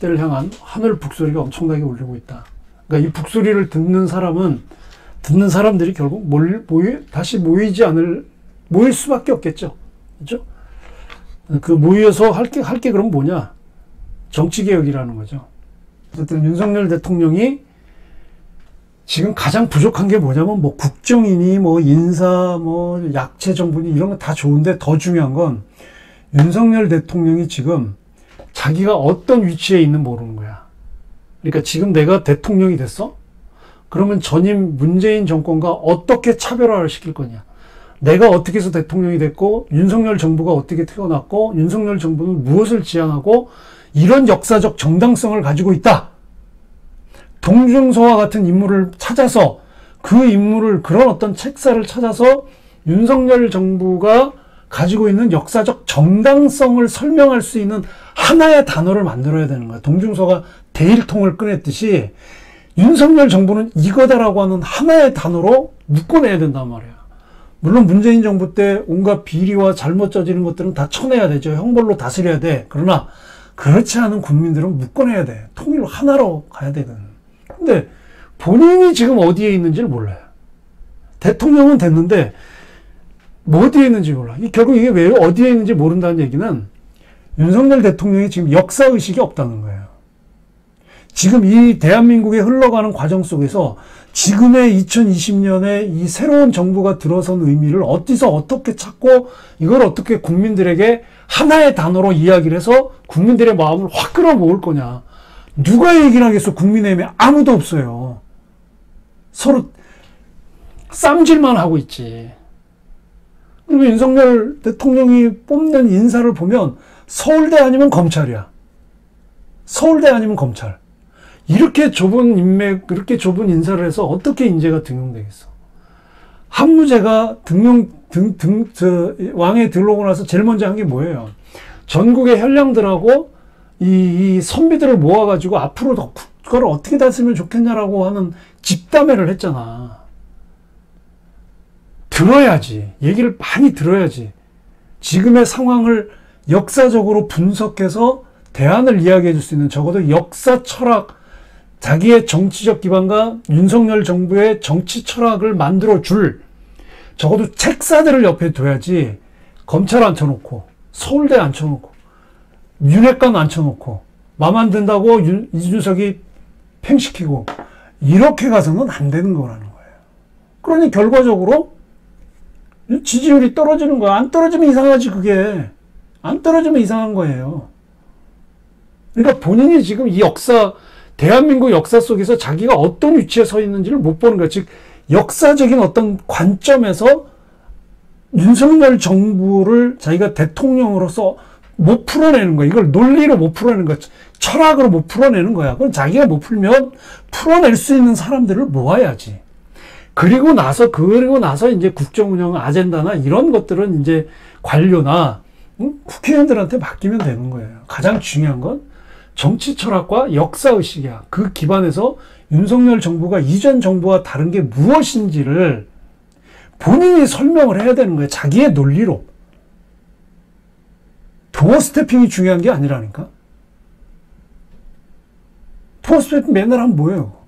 시대를 향한 하늘 북소리가 엄청나게 울리고 있다. 그러니까 이 북소리를 듣는 사람들이 결국 다시 모일 수밖에 없겠죠. 그렇죠? 그 모여서 할 게 그럼 뭐냐? 정치개혁이라는 거죠. 어쨌든 윤석열 대통령이 지금 가장 부족한 게 뭐냐면 뭐 국정이니 뭐 인사 뭐 약체 정부니 이런 거 다 좋은데 더 중요한 건 윤석열 대통령이 지금 자기가 어떤 위치에 있는 모르는 거야. 그러니까 지금 내가 대통령이 됐어? 그러면 전임 문재인 정권과 어떻게 차별화를 시킬 거냐. 내가 어떻게 해서 대통령이 됐고 윤석열 정부가 어떻게 태어났고 윤석열 정부는 무엇을 지향하고 이런 역사적 정당성을 가지고 있다. 동중서와 같은 인물을 찾아서 그런 어떤 책사를 찾아서 윤석열 정부가 가지고 있는 역사적 정당성을 설명할 수 있는 하나의 단어를 만들어야 되는 거야. 동중서가 대일통을 꺼냈듯이 윤석열 정부는 이거다라고 하는 하나의 단어로 묶어내야 된단 말이야. 물론 문재인 정부 때 온갖 비리와 잘못 저지른 것들은 다 쳐내야 되죠. 형벌로 다스려야 돼. 그러나 그렇지 않은 국민들은 묶어내야 돼. 통일로 하나로 가야 되거든. 근데 본인이 지금 어디에 있는지를 몰라요. 대통령은 됐는데 뭐 어디에 있는지 몰라. 결국 이게 왜 어디에 있는지 모른다는 얘기는 윤석열 대통령이 지금 역사의식이 없다는 거예요. 지금 이 대한민국에 흘러가는 과정 속에서 지금의 2020년에 이 새로운 정부가 들어선 의미를 어디서 어떻게 찾고 이걸 어떻게 국민들에게 하나의 단어로 이야기를 해서 국민들의 마음을 확 끌어모을 거냐. 누가 얘기를 하겠어. 국민의힘에 아무도 없어요. 서로 쌈질만 하고 있지. 그리고 윤석열 대통령이 뽑는 인사를 보면 서울대 아니면 검찰이야. 서울대 아니면 검찰. 이렇게 좁은 인맥, 그렇게 좁은 인사를 해서 어떻게 인재가 등용되겠어? 한무제가 왕에 들어오고 나서 제일 먼저 한 게 뭐예요? 전국의 현량들하고 이 선비들을 모아가지고 앞으로 그걸 어떻게 다스리면 좋겠냐라고 하는 집담회를 했잖아. 들어야지. 얘기를 많이 들어야지. 지금의 상황을 역사적으로 분석해서 대안을 이야기해 줄 수 있는 적어도 역사 철학, 자기의 정치적 기반과 윤석열 정부의 정치 철학을 만들어 줄 적어도 책사들을 옆에 둬야지. 검찰 앉혀놓고 서울대 앉혀놓고 윤핵관 앉혀놓고 맘 안 든다고 이준석이 팽시키고 이렇게 가서는 안 되는 거라는 거예요. 그러니 결과적으로 지지율이 떨어지는 거야. 안 떨어지면 이상하지 그게. 안 떨어지면 이상한 거예요. 그러니까 본인이 지금 이 대한민국 역사 속에서 자기가 어떤 위치에 서 있는지를 못 보는 거야. 즉 역사적인 어떤 관점에서 윤석열 정부를 자기가 대통령으로서 못 풀어내는 거야. 이걸 논리로 못 풀어내는 거야. 철학으로 못 풀어내는 거야. 그럼 자기가 못 풀면 풀어낼 수 있는 사람들을 모아야지. 그리고 나서 이제 국정운영 아젠다나 이런 것들은 이제 관료나 국회의원들한테 맡기면 되는 거예요. 가장 중요한 건 정치 철학과 역사의식이야. 그 기반에서 윤석열 정부가 이전 정부와 다른 게 무엇인지를 본인이 설명을 해야 되는 거예요. 자기의 논리로. 도어 스태핑이 중요한 게 아니라니까. 도어 스태핑 맨날 하면 뭐예요?